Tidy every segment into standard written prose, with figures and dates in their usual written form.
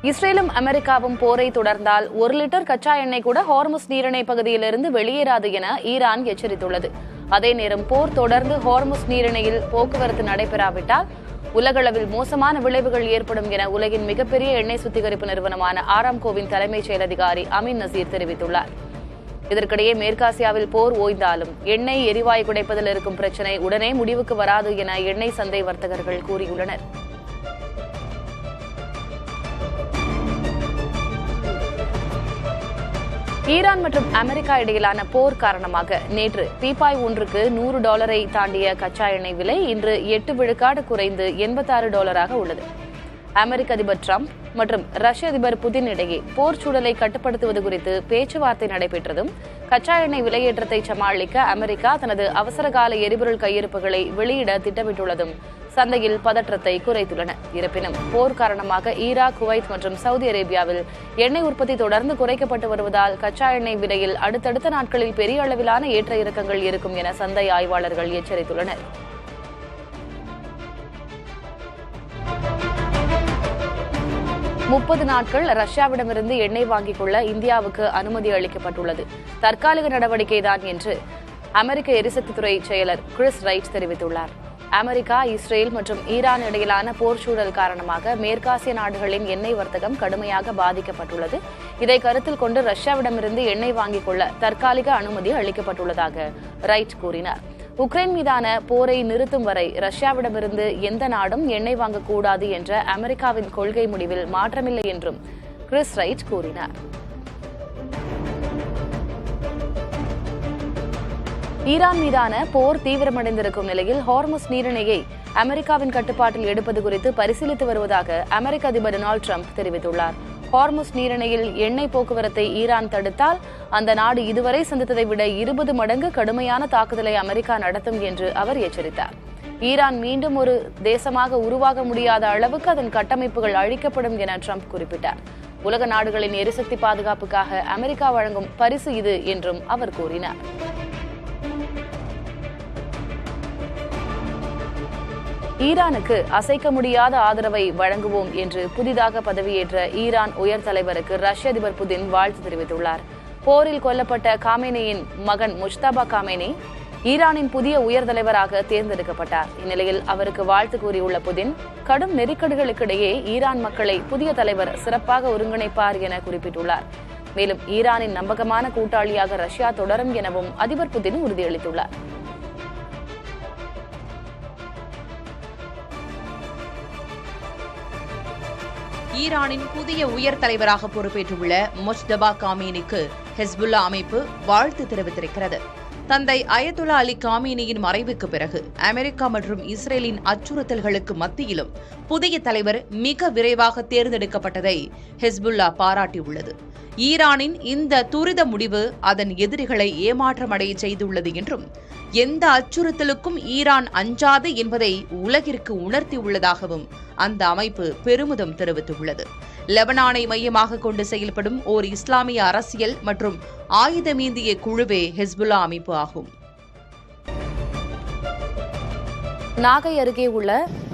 இஸ்ரேலும் அமெரிக்காவும் போரை தொடர்ந்தால் 1 லிட்டர் கச்சா எண்ணெய் கூட ஹார்முஸ் நீரிணை பகுதியிலிருந்து வெளியேறாது என ஈரான் எச்சரித்துள்ளது. அதே நேரம் போர் தொடர்ந்து ஹார்முஸ் நீரிணையில் போக்குவரத்து நடைபெறாவிட்டால் உலகளவில் மோசமான விளைவுகள் ஏற்படும் என உலகின் மிகப்பெரிய எண்ணெய் சுத்திகரிப்பு நிறுவனமான ஆராம்கோவின் தலைமைச் செயல் அதிகாரி அமீன் நசீர் தெரிவித்துள்ளார். இதற்கிடையே மேற்காசியாவில் போர் ஓய்ந்தாலும் எண்ணெய் எரிவாயு குடைப்பதில் இருக்கும் பிரச்சினை உடனே முடிவுக்கு வராது என எண்ணெய் சந்தை வர்த்தகர்கள் கூறியுள்ளனர். ஈரான் மற்றும் அமெரிக்கா இடையிலான போர் காரணமாக நேற்று பீப்பாய் ஒன்றுக்கு $100 தாண்டிய கச்சா எண்ணெய் விலை இன்று 8 விழுக்காடு குறைந்து $86 உள்ளது. அமெரிக்க அதிபர் டிரம்ப் மற்றும் ரஷ்ய அதிபர் புதின் இடையே போர் சூழலை கட்டுப்படுத்துவது குறித்து பேச்சுவார்த்தை நடைபெற்றதும் கச்சா எண்ணெய் விலையேற்றத்தை சமாளிக்க அமெரிக்கா தனது அவசரகால எரிபொருள் கையிருப்புகளை வெளியிட திட்டமிட்டுள்ளதும் சந்தையில் பதற்றத்தை குறைத்துள்ளன. இருப்பினும் போர் காரணமாக ஈராக், குவைத் மற்றும் சவுதி அரேபியாவில் எண்ணெய் உற்பத்தி தொடர்ந்து குறைக்கப்பட்டு வருவதால் கச்சா எண்ணெய் விலையில் அடுத்தடுத்த நாட்களில் பெரிய அளவிலான ஏற்ற இறக்கங்கள் இருக்கும் என சந்தை ஆய்வாளர்கள் எச்சரித்துள்ளனர். முப்பது நாட்கள் ரஷ்யாவிடமிருந்து எண்ணெய் வாங்கிக் கொள்ள இந்தியாவுக்கு அனுமதி அளிக்கப்பட்டுள்ளது. தற்காலிக நடவடிக்கைதான் என்று அமெரிக்க எரிசக்தித்துறை செயலர் கிறிஸ் ரைட் தெரிவித்துள்ளார். அமெரிக்கா, இஸ்ரேல் மற்றும் ஈரான் இடையிலான போர் சூழல் காரணமாக மேற்காசிய நாடுகளின் எண்ணெய் வர்த்தகம் கடுமையாக பாதிக்கப்பட்டுள்ளது. இதை கருத்தில் கொண்டு ரஷ்யாவிடமிருந்து எண்ணெய் வாங்கிக் கொள்ள தற்காலிக அனுமதி அளிக்கப்பட்டுள்ளதாக ரைட் கூறினார். உக்ரைன் மீதான போரை நிறுத்தும் வரை ரஷ்யாவிடமிருந்து எந்த நாடும் எண்ணெய் வாங்கக்கூடாது என்ற அமெரிக்காவின் கொள்கை முடிவில் மாற்றமில்லை என்றும் கிறிஸ் ரைட் கூறினார். ஈரான் மீதான போர் தீவிரமடைந்திருக்கும் நிலையில் ஹார்முஸ் நீரிணையை அமெரிக்காவின் கட்டுப்பாட்டில் எடுப்பது குறித்து பரிசீலித்து வருவதாக அமெரிக்க அதிபர் டொனால்டு டிரம்ப் தெரிவித்துள்ளார். ஹார்முஸ் நீரிணையில் எண்ணெய் போக்குவரத்தை ஈரான் தடுத்தால் அந்த நாடு இதுவரை சந்தித்ததை விட 20 மடங்கு கடுமையான தாக்குதலை அமெரிக்கா நடத்தும் என்று அவர் எச்சரித்தார். ஈரான் மீண்டும் ஒரு தேசமாக உருவாக முடியாத அளவுக்கு அதன் கட்டமைப்புகள் அழிக்கப்படும் என ட்ரம்ப் குறிப்பிட்டார். உலக நாடுகளின் எரிசக்தி பாதுகாப்புக்காக அமெரிக்கா வழங்கும் பரிசு இது என்றும் அவர் கூறினார். ஈரானுக்கு அசைக்க முடியாத ஆதரவை வழங்குவோம் என்று புதிதாக பதவியேற்ற ஈரான் உயர் தலைவருக்கு ரஷ்ய அதிபர் புதின் வாழ்த்து தெரிவித்துள்ளார். போரில் கொல்லப்பட்ட காமேனியின் மகன் முஜ்தபா காமேனி ஈரானின் புதிய உயர் தலைவராக தேர்ந்தெடுக்கப்பட்டார். இந்நிலையில் அவருக்கு வாழ்த்து கூறியுள்ள புதின், கடும் நெருக்கடிகளுக்கிடையே ஈரான் மக்களை புதிய தலைவர் சிறப்பாக ஒருங்கிணைப்பார் என குறிப்பிட்டுள்ளார். மேலும் ஈரானின் நம்பகமான கூட்டாளியாக ரஷ்யா தொடரும் எனவும் அதிபர் புதின் உறுதியளித்துள்ளார். ஈரானின் புதிய உயர் தலைவராக பொறுப்பேற்றுள்ள முஜ்தபா காமேனிக்கு ஹெஸ்புல்லா அமைப்பு வாழ்த்து தெரிவித்திருக்கிறது. தந்தை அயத்துல்லா அலி காமேனியின் மறைவுக்கு பிறகு அமெரிக்கா மற்றும் இஸ்ரேலின் அச்சுறுத்தல்களுக்கு மத்தியிலும் புதிய தலைவர் மிக விரைவாக தேர்ந்தெடுக்கப்பட்டதை ஹெஸ்புல்லா பாராட்டியுள்ளது. ஈரானின் இந்த துரித முடிவு அதன் எதிரிகளை ஏமாற்றமடைய செய்துள்ளது என்றும் எந்த அச்சுறுத்தலுக்கும் ஈரான் அஞ்சாது என்பதை உலகிற்கு உணர்த்தியுள்ளதாகவும் அந்த அமைப்பு பெருமிதம் தெரிவித்துள்ளது. லெபனானை மையமாக கொண்டு செயல்படும் ஓர் இஸ்லாமிய அரசியல் மற்றும் ஆயுதமேந்திய குழுவே ஹெஸ்புல்லா அமைப்பு ஆகும். நாகை அருகே உள்ள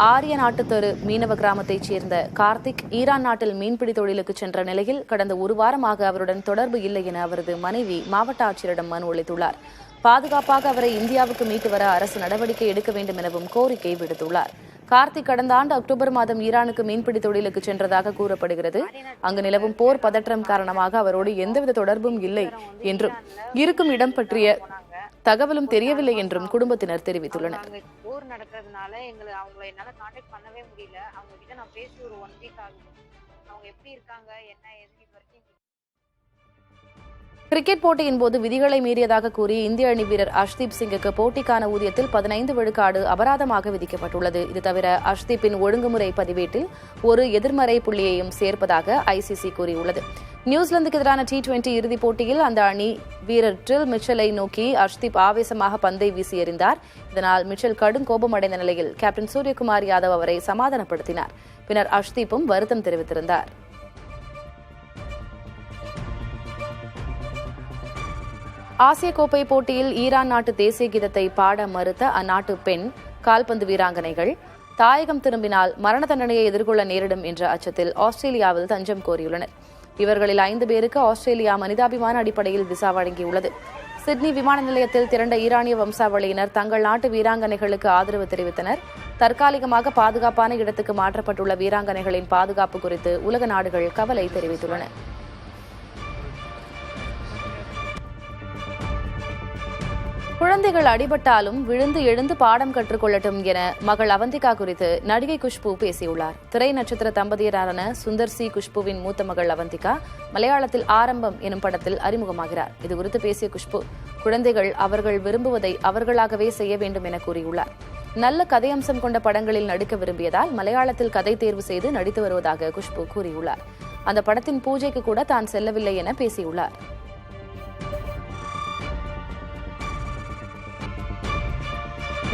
ஆரிய நாட்டுத்தரு மீனவ கிராமத்தைச் சேர்ந்த கார்த்திக் ஈரான் நாட்டில் மீன்பிடி தொழிலுக்கு சென்ற நிலையில் கடந்த 1 வாரமாக அவருடன் தொடர்பு இல்லை என அவரது மனைவி மாவட்ட ஆட்சியரிடம் மனு அளித்துள்ளார். பாதுகாப்பாக அவரை இந்தியாவுக்கு மீட்டு வர அரசு நடவடிக்கை எடுக்க வேண்டும் எனவும் கோரிக்கை விடுத்துள்ளார். கார்த்திக் கடந்த ஆண்டு அக்டோபர் மாதம் ஈரானுக்கு மீன்பிடி தொழிலுக்கு சென்றதாக கூறப்படுகிறது. அங்கு நிலவும் போர் பதற்றம் காரணமாக அவரோடு எந்தவித தொடர்பும் இல்லை என்றும் இருக்கும் இடம் பற்றிய தகவலும் தெரியவில்லை என்றும் குடும்பத்தினர் தெரிவித்துள்ளனர். போர் நடக்கிறதுனால அவங்களை என்னால கான்டாக்ட் பண்ணவே முடியல. அவங்க கிட்ட நான் பேசி ஒரு 1 வீக் ஆகுது. அவங்க எப்படி இருக்காங்க என்ன ஏது கிரிக்கெட் போட்டியின் போது விதிகளை மீறியதாக கூறி இந்திய அணி வீரர் அஷ்தீப் சிங்குக்கு போட்டிக்கான ஊதியத்தில் 15 விழுக்காடு அபராதமாக விதிக்கப்பட்டுள்ளது. இது தவிர அஷ்தீப்பின் ஒழுங்குமுறை பதிவேட்டில் ஒரு எதிர்மறை புள்ளியையும் சேர்ப்பதாக ஐசிசி கூறியுள்ளது. நியூசிலாந்துக்கு எதிரான T20 இறுதிப் போட்டியில் அந்த அணி வீரர் டில் மிச்சலை நோக்கி அஷ்தீப் ஆவேசமாக பந்தை வீசி எறிந்தார். இதனால் மிச்சல் கடும் கோபமடைந்த நிலையில் கேப்டன் சூரியகுமார் யாதவ் அவரை சமாதானப்படுத்தினார். பின்னர் அஷ்தீப்பும் வருத்தம் தெரிவித்திருந்தார். ஆசிய கோப்பை போட்டியில் ஈரான் நாட்டு தேசிய கீதத்தை பாட மறுத்த அந்நாட்டு பெண் கால்பந்து வீராங்கனைகள் தாயகம் திரும்பினால் மரண தண்டனையை எதிர்கொள்ள நேரிடும் என்ற அச்சத்தில் ஆஸ்திரேலியாவில் தஞ்சம் கோரியுள்ளனர். இவர்களில் 5 பேருக்கு ஆஸ்திரேலியா மனிதாபிமான அடிப்படையில் விசா வழங்கியுள்ளது. சிட்னி விமான நிலையத்தில் திரண்ட ஈரானிய வம்சாவளியினர் தங்கள் நாட்டு வீராங்கனைகளுக்கு ஆதரவு தெரிவித்தனர். தற்காலிகமாக பாதுகாப்பான இடத்துக்கு மாற்றப்பட்டுள்ள வீராங்கனைகளின் பாதுகாப்பு குறித்து உலக நாடுகள் கவலை தெரிவித்துள்ளன. குழந்தைகள் அடிபட்டாலும் விழுந்து எழுந்து பாடம் கற்றுக்கொள்ளட்டும் என மகள் அவந்திகா குறித்து நடிகை குஷ்பு பேசியுள்ளார். திரை நட்சத்திர தம்பதியரான சுந்தர் சி குஷ்புவின் மூத்த மகள் அவந்திகா மலையாளத்தில் ஆரம்பம் எனும் படத்தில் அறிமுகமாகிறார். இதுகுறித்து பேசிய குஷ்பு, குழந்தைகள் அவர்கள் விரும்புவதை அவர்களாகவே செய்ய வேண்டும் என கூறியுள்ளார். நல்ல கதையம்சம் கொண்ட படங்களில் நடிக்க விரும்பியதால் மலையாளத்தில் கதை தேர்வு செய்து நடித்து வருவதாக குஷ்பு கூறியுள்ளார். அந்த படத்தின் பூஜைக்கு கூட தான் செல்லவில்லை என பேசியுள்ளார்.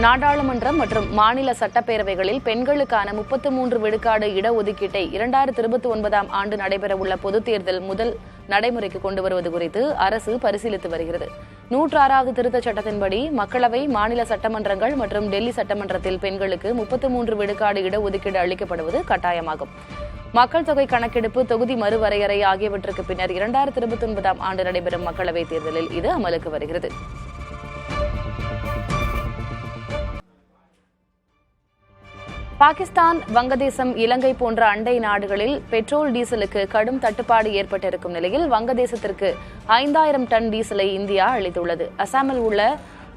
நாடாளுமன்றம் மற்றும் மாநில சட்டப்பேரவைகளில் பெண்களுக்கான 33 விழுக்காடு இடஒதுக்கீட்டை 2029ஆம் ஆண்டு நடைபெறவுள்ள பொதுத் தேர்தல் முதல் நடைமுறைக்கு கொண்டு வருவது குறித்து அரசு பரிசீலித்து வருகிறது. 106வது திருத்தச் சட்டத்தின்படி மக்களவை, மாநில சட்டமன்றங்கள் மற்றும் டெல்லி சட்டமன்றத்தில் பெண்களுக்கு 33 விழுக்காடு இடஒதுக்கீடு அளிக்கப்படுவது கட்டாயமாகும். மக்கள் தொகை கணக்கெடுப்பு, தொகுதி மறுவரையறை ஆகியவற்றுக்கு பின்னர் 2029ஆம் ஆண்டு நடைபெறும் மக்களவைத் தேர்தலில் இது அமலுக்கு வருகிறது. பாகிஸ்தான், வங்கதேசம், இலங்கை போன்ற அண்டை நாடுகளில் பெட்ரோல், டீசலுக்கு கடும் தட்டுப்பாடு ஏற்பட்டிருக்கும் நிலையில் வங்கதேசத்திற்கு 5000 டன் டீசலை இந்தியா அளித்துள்ளது. அசாமில் உள்ள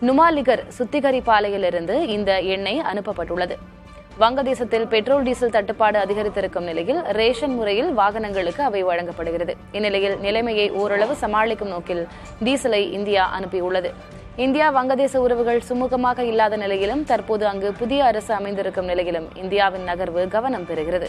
நுமாலிகர் சுத்திகரிப்பு ஆலையிலிருந்து இந்த எண்ணெய் அனுப்பப்பட்டுள்ளது. வங்கதேசத்தில் பெட்ரோல், டீசல் தட்டுப்பாடு அதிகரித்திருக்கும் நிலையில் ரேஷன் முறையில் வாகனங்களுக்கு அவை வழங்கப்படுகிறது. இந்நிலையில் நிலைமையை ஓரளவு சமாளிக்கும் நோக்கில் டீசலை இந்தியா அனுப்பியுள்ளது. இந்தியா வங்கதேச உறவுகள் சுமூகமாக இல்லாத நிலையிலும் தற்போது அங்கு புதிய அரசு அமைந்திருக்கும் நிலையிலும் இந்தியாவின் நகர்வு கவனம் பெறுகிறது.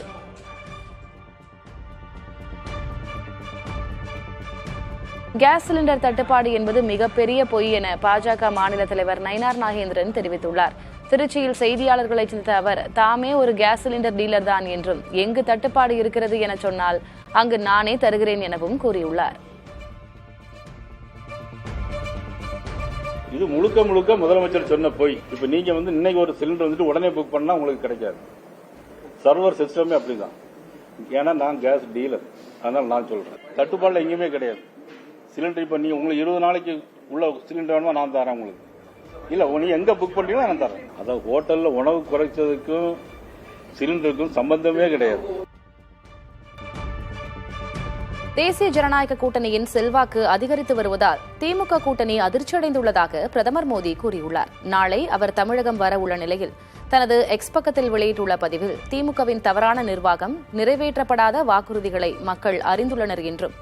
கேஸ் சிலிண்டர் தட்டுப்பாடு என்பது மிகப்பெரிய பொய் என பாஜக மாநில தலைவர் நயினார் நாகேந்திரன் தெரிவித்துள்ளார். திருச்சியில் செய்தியாளர்களை சந்தித்த அவர், தாமே ஒரு கேஸ் சிலிண்டர் டீலர் தான் என்றும், எங்கு தட்டுப்பாடு இருக்கிறது என சொன்னால் அங்கு நானே தருகிறேன் எனவும் கூறியுள்ளார். இது முழுக்க முதலமைச்சர் சொன்ன போய். இப்ப நீங்க இன்னைக்கு ஒரு சிலிண்டர் வந்துட்டு உடனே புக் பண்ணா உங்களுக்கு கிடைக்காது. சர்வர் சிஸ்டமே அப்படிதான். ஏன்னா நான் கேஸ் டீலர், அதனால நான் சொல்றேன். தட்டுப்பாடுல எங்கேயுமே கிடையாது. சிலிண்டர் இப்ப நீங்க உங்களுக்கு 20 நாளைக்கு உள்ள சிலிண்டர் வேணுமா நான் தரேன் உங்களுக்கு. இல்ல நீ எங்க புக் பண்றீங்களோ நான் தரேன். அதாவது ஹோட்டல்ல உணவு குறைச்சதுக்கும் சிலிண்டருக்கும் சம்பந்தமே கிடையாது. தேசிய ஜனநாயக கூட்டணியின் செல்வாக்கு அதிகரித்து வருவதால் திமுக கூட்டணி அதிர்ச்சியடைந்துள்ளதாக பிரதமர் மோடி கூறியுள்ளார். நாளை அவர் தமிழகம் வர உள்ள நிலையில் தனது எக்ஸ் பக்கத்தில் வெளியிட்டுள்ள பதிவில் திமுகவின் தவறான நிர்வாகம், நிறைவேற்றப்படாத வாக்குறுதிகளை மக்கள் அறிந்துள்ளனர் என்றும்,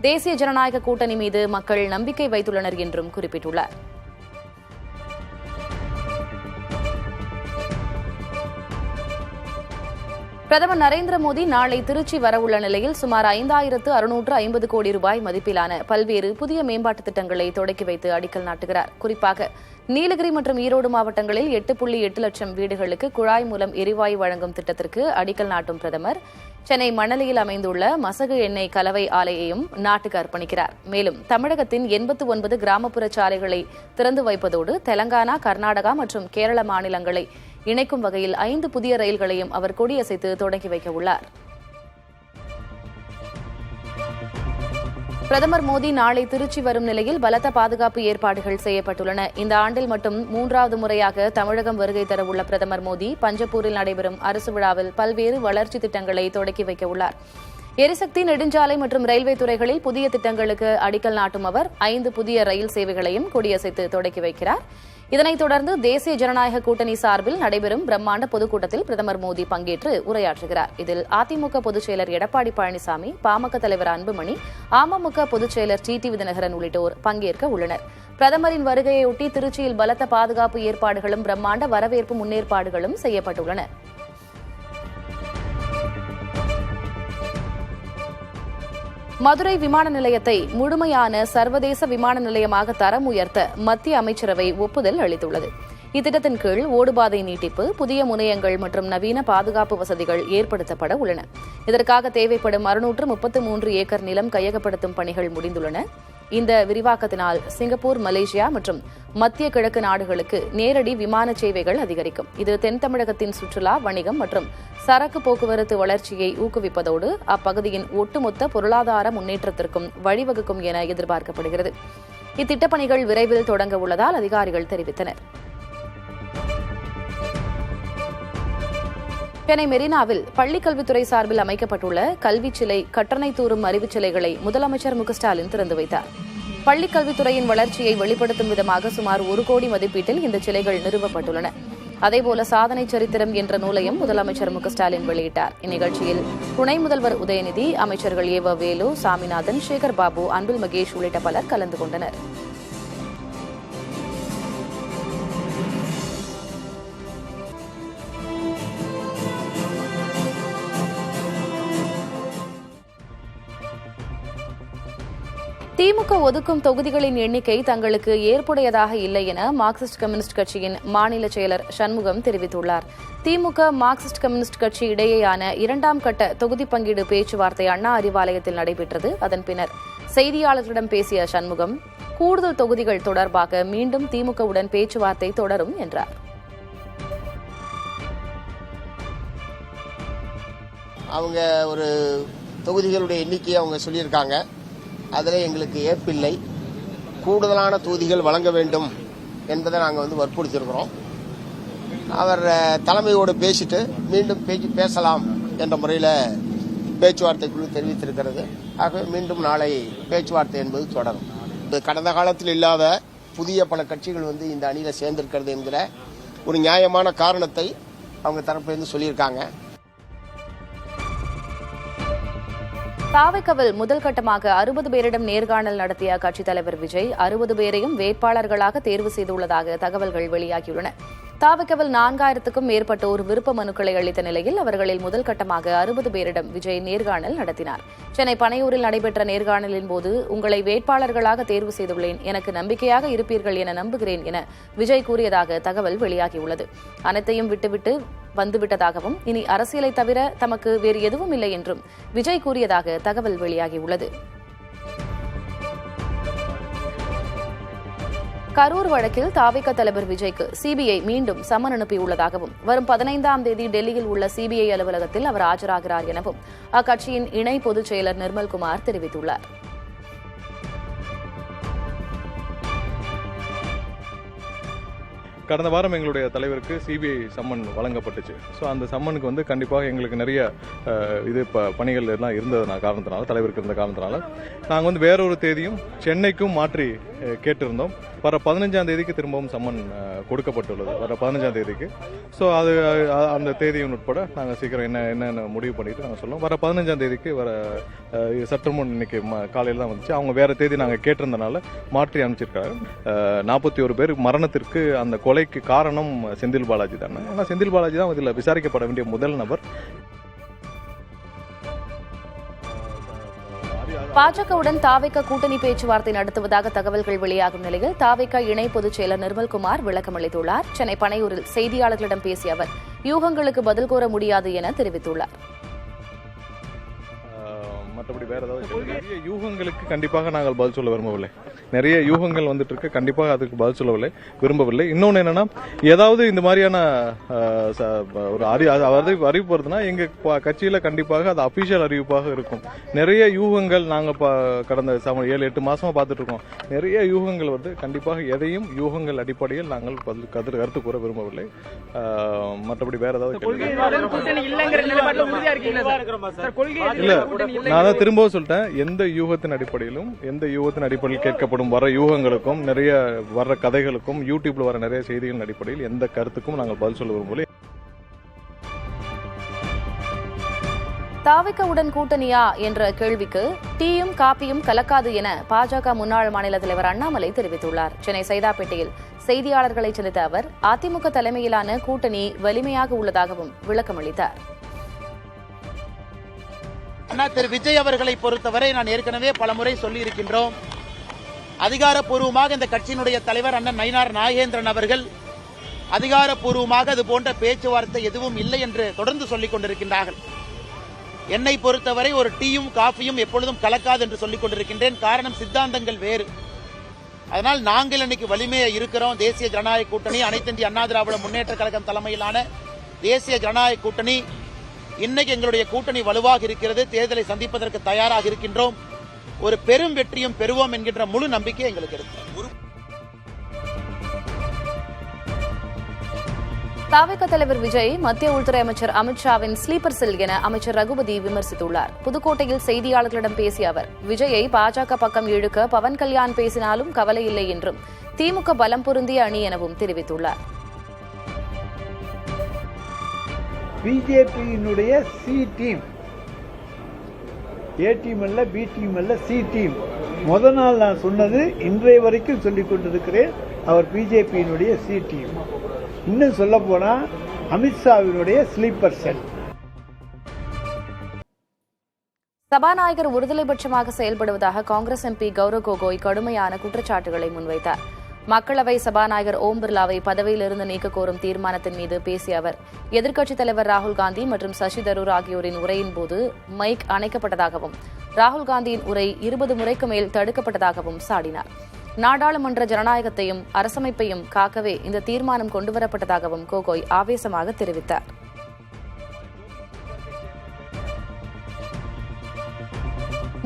தேசிய ஜனநாயக கூட்டணி மீது மக்கள் நம்பிக்கை வைத்துள்ளனர் என்றும் குறிப்பிட்டுள்ளார். பிரதமர் நரேந்திர மோடி நாளை திருச்சி வரவுள்ள நிலையில் சுமார் 5650 கோடி ரூபாய் மதிப்பிலான பல்வேறு புதிய மேம்பாட்டுத் திட்டங்களை தொடக்கி வைத்து அடிக்கல் நாட்டுகிறார். குறிப்பாக நீலகிரி மற்றும் ஈரோடு மாவட்டங்களில் 8.8 லட்சம் வீடுகளுக்கு குழாய் மூலம் எரிவாயு வழங்கும் திட்டத்திற்கு அடிக்கல் நாட்டும் பிரதமர் சென்னை மணலியில் அமைந்துள்ள மசகு எண்ணெய் கலவை ஆலையையும் நாட்டுக்கு அர்ப்பணிக்கிறார். மேலும் தமிழகத்தின் 89 கிராமப்புற சாலைகளை திறந்து வைப்பதோடு தெலங்கானா, கர்நாடகா மற்றும் கேரள மாநிலங்களை இணைக்கும் வகையில் 5 புதிய ரயில்களையும் அவர் கொடியசைத்து தொடங்கி வைக்க உள்ளார். பிரதமர் மோடி நாளை திருச்சி வரும் நிலையில் பலத்த பாதுகாப்பு ஏற்பாடுகள் செய்யப்பட்டுள்ளன. இந்த ஆண்டில் மட்டும் 3வது முறையாக தமிழகம் வருகை தரவுள்ள பிரதமர் மோடி பஞ்சப்பூரில் நடைபெறும் அரசு விழாவில் பல்வேறு வளர்ச்சி திட்டங்களை தொடக்கி வைக்க உள்ளார். எரிசக்தி, நெடுஞ்சாலை மற்றும் ரயில்வே துறைகளில் புதிய திட்டங்களுக்கு அடிக்கல் நாட்டும் அவர் 5 புதிய ரயில் சேவைகளையும் கொடியசைத்து தொடக்கி வைக்கிறார். இதனைத் தொடர்ந்து தேசிய ஜனநாயக கூட்டணி சார்பில் நடைபெறும் பிரம்மாண்ட பொதுக்கூட்டத்தில் பிரதமர் மோடி பங்கேற்று உரையாற்றுகிறார். இதில் அதிமுக பொதுச் செயலர் எடப்பாடி பழனிசாமி, பாமக தலைவர் அன்புமணி, அமமுக பொதுச் செயலர் டிடிவி தினகரன் உள்ளிட்டோர் பங்கேற்க உள்ளனர். பிரதமரின் வருகையொட்டி திருச்சியில் பலத்த பாதுகாப்பு ஏற்பாடுகளும் பிரம்மாண்ட வரவேற்பு முன்னேற்பாடுகளும் செய்யப்பட்டுள்ளன. மதுரை விமான நிலையத்தை முழுமையான சர்வதேச விமான நிலையமாக தரம் உயர்த்த மத்திய அமைச்சரவை ஒப்புதல் அளித்துள்ளது. இத்திட்டத்தின் கீழ் ஓடுபாதை நீட்டிப்பு, புதிய முனையங்கள் மற்றும் நவீன பாதுகாப்பு வசதிகள் ஏற்படுத்தப்பட உள்ளன. இதற்காக தேவைப்படும் 633 ஏக்கர் நிலம் கையகப்படுத்தும் பணிகள் முடிந்துள்ளன. இந்த விரிவாக்கத்தினால் சிங்கப்பூர், மலேசியா மற்றும் மத்திய கிழக்கு நாடுகளுக்கு நேரடி விமான சேவைகள் அதிகரிக்கும். இது தென் தமிழகத்தின் சுற்றுலா, வணிகம் மற்றும் சரக்கு போக்குவரத்து வளர்ச்சியை ஊக்குவிப்பதோடு அப்பகுதியின் ஒட்டுமொத்த பொருளாதார முன்னேற்றத்திற்கும் வழிவகுக்கும் என எதிர்பார்க்கப்படுகிறது. இத்திட்டப்பணிகள் விரைவில் தொடங்க உள்ளதால் அதிகாரிகள் தெரிவித்தனர். சென்னை மெரினாவில் பள்ளிக்கல்வித்துறை சார்பில் அமைக்கப்பட்டுள்ள கல்வி சிலை, கட்டணை தூரும் அறிவுச் சிலைகளை முதலமைச்சர் மு.க.ஸ்டாலின் திறந்து வைத்தார். பள்ளிக்கல்வித்துறையின் வளர்ச்சியை வெளிப்படுத்தும் விதமாக சுமார் 1 கோடி மதிப்பீட்டில் இந்த சிலைகள் நிறுவப்பட்டுள்ளன. அதேபோல சாதனை சரித்திரம் என்ற நூலையும் முதலமைச்சர் மு.க.ஸ்டாலின் வெளியிட்டார். இந்நிகழ்ச்சியில் துணை முதல்வர் உதயநிதி, அமைச்சர்கள் ஏவ வேலு, சாமிநாதன், சேகர் பாபு, அன்பில் மகேஷ் உள்ளிட்ட பலர் கலந்து கொண்டனர். திமுக ஒதுக்கும் தொகுதிகளின் எண்ணிக்கை தங்களுக்கு ஏற்புடையதாக இல்லை என மார்க்சிஸ்ட் கம்யூனிஸ்ட் கட்சியின் மாநில செயலர் சண்முகம் தெரிவித்துள்ளார். திமுக, மார்க்சிஸ்ட் கம்யூனிஸ்ட் கட்சி இடையேயான 2ஆம் கட்ட தொகுதி பங்கீடு பேச்சுவார்த்தை அண்ணா அறிவாலயத்தில் நடைபெற்றது. அதன் பின்னர் செய்தியாளர்களிடம் பேசிய சண்முகம், கூடுதல் தொகுதிகள் தொடர்பாக மீண்டும் திமுகவுடன் பேச்சுவார்த்தை தொடரும் என்றார். அவங்க ஒரு தொகுதிகளுடைய எண்ணிக்கையை அவங்க சொல்லியிருக்காங்க. அதில் எங்களுக்கு ஏற்பில்லை. கூடுதலான தொகுதிகள் வழங்க வேண்டும் என்பதை நாங்கள் வற்புறுத்தியிருக்கிறோம். அவர் தலைமையோடு பேசிட்டு மீண்டும் பேசலாம் என்ற முறையில் பேச்சுவார்த்தைக்குழு தெரிவித்திருக்கிறது. ஆகவே மீண்டும் நாளை பேச்சுவார்த்தை என்பது தொடரும். கடந்த காலத்தில் இல்லாத புதிய பல கட்சிகள் இந்த அணியில் சேர்ந்திருக்கிறது என்கிற ஒரு நியாயமான காரணத்தை அவங்க தரப்பிலிருந்து சொல்லியிருக்காங்க. தாவைக்கவில் முதல் கட்டமாக 60 பேரிடம் நேர்காணல் நடத்திய கட்சித் தலைவர் விஜய் 60 பேரையும் வேட்பாளர்களாக தேர்வு செய்துள்ளதாக தகவல்கள் வெளியாகியுள்ளன. தாவைக்கவில் 4000க்கும் மேற்பட்டோர் விருப்ப மனுக்களை அளித்த நிலையில் அவர்களில் முதல் கட்டமாக 60 பேரிடம் விஜய் நேர்காணல் நடத்தினார். சென்னை பனையூரில் நடைபெற்ற நேர்காணலின் போது, உங்களை வேட்பாளர்களாக தேர்வு செய்துள்ளேன், எனக்கு நம்பிக்கையாக இருப்பீர்கள் என நம்புகிறேன் என விஜய் கூறியதாக தகவல் வெளியாகியுள்ளது. அனைத்தையும் விட்டுவிட்டு வந்துவிட்டதாகவும், இனி அரசியலை தவிர தமக்கு வேறு எதுவும் இல்லை என்றும் விஜய் கூறியதாக தகவல் வெளியாகியுள்ளது. கரூர் வழக்கில் தாவேகா தலைவர் விஜய்க்கு சிபிஐ மீண்டும் சம்மன் அனுப்பியுள்ளதாகவும், வரும் 15ஆம் தேதி டெல்லியில் உள்ள சிபிஐ அலுவலகத்தில் அவர் ஆஜராகிறார் எனவும் அக்கட்சியின் இணை பொதுச் செயலர் நிர்மல்குமார் தெரிவித்துள்ளார். கடந்த வாரம் எங்களுடைய தலைவருக்கு சிபிஐ சம்மன் வழங்கப்பட்டுச்சு. ஸோ அந்த சம்மனுக்கு கண்டிப்பாக எங்களுக்கு நிறைய பணிகள் எல்லாம் இருந்தது காரணத்தினால, தலைவருக்கு இருந்த காரணத்தினால நாங்கள் வேறொரு தேதியும் சென்னைக்கும் மாற்றி கேட்டிருந்தோம். வர 15ஆம் தேதிக்கு திரும்பவும் சம்மன் கொடுக்கப்பட்டுள்ளது, வர 15ஆம் தேதிக்கு. ஸோ அது அந்த தேதியும் உட்பட நாங்கள் சீக்கிரம் என்னென்ன முடிவு பண்ணிட்டு நாங்கள் சொல்லுவோம். வர 15ஆம் தேதிக்கு வர சற்று முன் இன்னைக்கு காலையில் தான் வந்துச்சு. அவங்க வேற தேதி நாங்கள் கேட்டிருந்தனால மாற்றி அனுப்பிச்சிருக்காங்க. 41 பேர் மரணத்திற்கு அந்த கொலைக்கு காரணம் செந்தில் பாலாஜி தானே. ஆனால் செந்தில் பாலாஜி தான் இதில் விசாரிக்கப்பட வேண்டிய முதல் நபர். பாஜகவுடன் தாவேகா கூட்டணி பேச்சுவார்த்தை நடத்துவதாக தகவல்கள் வெளியாகும் நிலையில் தாவேகா இணை பொதுச் செயலர் நிர்மல்குமார் விளக்கம் அளித்துள்ளார். சென்னை பனையூரில் செய்தியாளர்களிடம் பேசிய அவர், யூகங்களுக்கு பதில் கூற முடியாது என தெரிவித்துள்ளார். மற்றபடி வேற ஏதாவது நிறைய யூகங்களுக்கு கண்டிப்பாக நாங்கள் பதில் சொல்ல விரும்பவில்லை. நிறைய யூகங்கள் வந்துட்டு இருக்கு, கண்டிப்பாக அதுக்கு பதில் சொல்லவில்லை, விரும்பவில்லை. இன்னொன்று என்னன்னா, ஏதாவது இந்த மாதிரியான ஒரு அறிவிப்பு வருதுன்னா எங்க கட்சியில கண்டிப்பாக அது அபிஷியல் அறிவிப்பாக இருக்கும். நிறைய யூகங்கள் நாங்கள் கடந்த 7-8 மாசமா பார்த்துட்டு இருக்கோம். நிறைய யூகங்கள் கண்டிப்பாக எதையும் யூகங்கள் அடிப்படையில் நாங்கள் கருத்து கூற விரும்பவில்லை. மற்றபடி வேற ஏதாவது இல்ல. நான் திரும்பவும் சொல்லிட்டேன், எந்த யூகத்தின் அடிப்படையில் கேட்கப்படும் வர யூகங்களுக்கும் நிறைய வர்ற கதைகளுக்கும் யூடியூப்ல வர நிறைய செய்திகளின் அடிப்படையில் எந்த கருத்துக்கும் நாங்கள் பதில் சொல்ல விரும்பவில்லை. தாவேகாவுடன் கூட்டணியா என்ற கேள்விக்கு டீயும் காப்பியும் கலக்காது என பாஜக முன்னாள் மாநில தலைவர் அண்ணாமலை தெரிவித்துள்ளார். சென்னை சைதாப்பேட்டையில் செய்தியாளர்களை சந்தித்த அவர், அதிமுக தலைமையிலான கூட்டணி வலிமையாக உள்ளதாகவும் விளக்கமளித்தார். திரு விஜய் அவர்களை பொறுத்தவரை நான் ஏற்கனவே பலமுறை சொல்லி இருக்கின்றோம். அதிகாரப்பூர்வமாக இந்த கட்சியினுடைய தலைவர் அண்ணன் நயினார் நாகேந்திரன் அவர்கள் அதிகாரப்பூர்வமாக அது போன்ற பேச்சுவார்த்தை எதுவும் இல்லை என்று தொடர்ந்து சொல்லிக் கொண்டிருக்கின்றார்கள். என்னை பொறுத்தவரை ஒரு டீயும் காஃபியும் எப்பொழுதும் கலக்காது என்று சொல்லிக் கொண்டிருக்கின்றேன். காரணம் சித்தாந்தங்கள் வேறு. அதனால் நாங்கள் இன்னைக்கு வலிமையா இருக்கிறோம். தேசிய ஜனநாயக கூட்டணி, அனைத்து இந்திய அண்ணா திராவிட முன்னேற்ற கழகம் தலைமையிலான தேசிய ஜனநாயக கூட்டணி, இன்னைக்கு எங்களுடைய கூட்டணி வலுவாக இருக்கிறது. தேர்தலை சந்திப்பதற்கு தயாராக இருக்கின்றோம். ஒரு பெரும் வெற்றியும் பெறுவோம் என்கின்ற முழு நம்பிக்கை எங்களுக்கு இருக்கு. தவிக தலைவர் விஜய் மத்திய உள்துறை அமைச்சர் அமித்ஷாவின் ஸ்லீப்பர் செல் என அமைச்சர் ரகுபதி விமர்சித்துள்ளார். புதுக்கோட்டையில் செய்தியாளர்களிடம் பேசிய அவர், விஜயை பாஜக பக்கம் இழுக்க பவன் கல்யாண் பேசினாலும் கவலை இல்லை என்றும், திமுக பலம் பொருந்திய அணி எனவும் தெரிவித்துள்ளார். பிஜேபியினுடைய சி டீம், ஏ டீம் அல்ல, பி டீம் அல்ல, சி டீம். முதல் நாள் நான் சொன்னது, இன்றைய வரைக்கும் சொல்லிக் கொண்டிருக்கிறேன், அவர் பிஜேபியினுடைய சி டீம். இன்னும் சொல்ல போனா அமித்ஷாவினுடைய ஸ்லீப்பர் செல். சபாநாயகர் ஒருதலைபட்சமாக செயல்படுவதாக காங்கிரஸ் எம்பி கௌரவ் கோகோய் கடுமையான குற்றச்சாட்டுகளை முன்வைத்தார். மக்களவை சபாநாயகர் ஓம் பிர்லாவை பதவியிலிருந்து நீக்க கோரும் தீர்மானத்தின் மீது பேசிய அவர், எதிர்க்கட்சித் தலைவர் ராகுல் காந்தி மற்றும் சசி தரூர் ஆகியோரின் உரையின் போது மைக் அணைக்கப்பட்டதாகவும், ராகுல் காந்தியின் உரை 20 முறைக்கு மேல் தடுக்கப்பட்டதாகவும் சாடினார். நாடாளுமன்ற ஜனநாயகத்தையும் அரசமைப்பையும் காக்கவே இந்த தீர்மானம் கொண்டுவரப்பட்டதாகவும் கோகோய் ஆவேசமாக தெரிவித்தார்.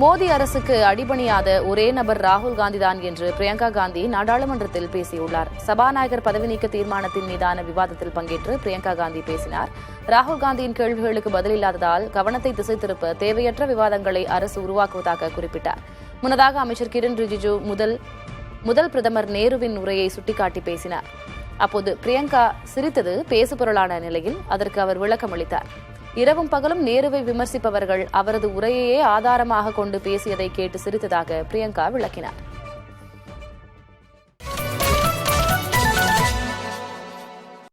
மோடி அரசுக்கு அடிபணியாத ஒரே நபர் ராகுல் காந்திதான் என்று பிரியங்கா காந்தி நாடாளுமன்றத்தில் பேசியுள்ளார். சபாநாயகர் பதவி நீக்க தீர்மானத்தின் மீதான விவாதத்தில் பங்கேற்று பிரியங்கா காந்தி பேசினார். ராகுல் காந்தியின் கேள்விகளுக்கு பதிலில்லாததால் கவனத்தை திசை திருப்ப தேவையற்ற விவாதங்களை அரசு உருவாக்குவதாக குறிப்பிட்டார். முன்னதாக அமைச்சர் கிரண் ரிஜிஜு முதல் பிரதமர் நேருவின் உரையை சுட்டிக்காட்டி பேசினார். அப்போது பிரியங்கா சிரித்தது பேசுபொருளான நிலையில் அதற்கு அவர் விளக்கம் அளித்தார். இரவும் பகலும் நேருவை விமர்சிப்பவர்கள் அவரது உரையையே ஆதாரமாக கொண்டு பேசியதை கேட்டு சிரித்ததாக பிரியங்கா விளக்கினார்.